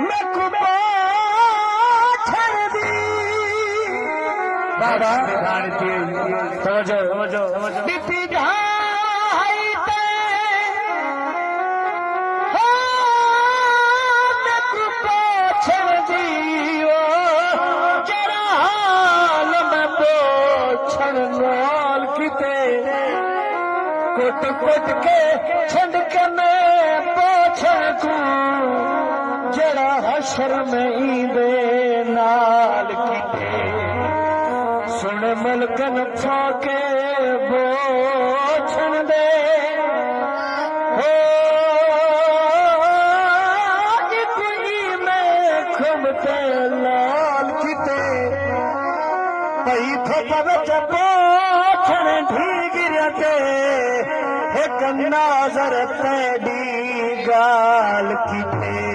मैं कुपाछड़ दी बाबा समझो समझो समझो बीती ढाई ते हो मैं कुपाछड़ दी ओ जरा हाल मैं पोछड़ नाल किते कुट कुट के छंड के मैं पोछड़ को जरा हशर में ईंदे नाल किते सुन मलकन फाके बोछण दे हो इतनी में खुमते लाल किते पई फटा विच बोछण ढीगिर ते एक नाज़र तेरी गाल किते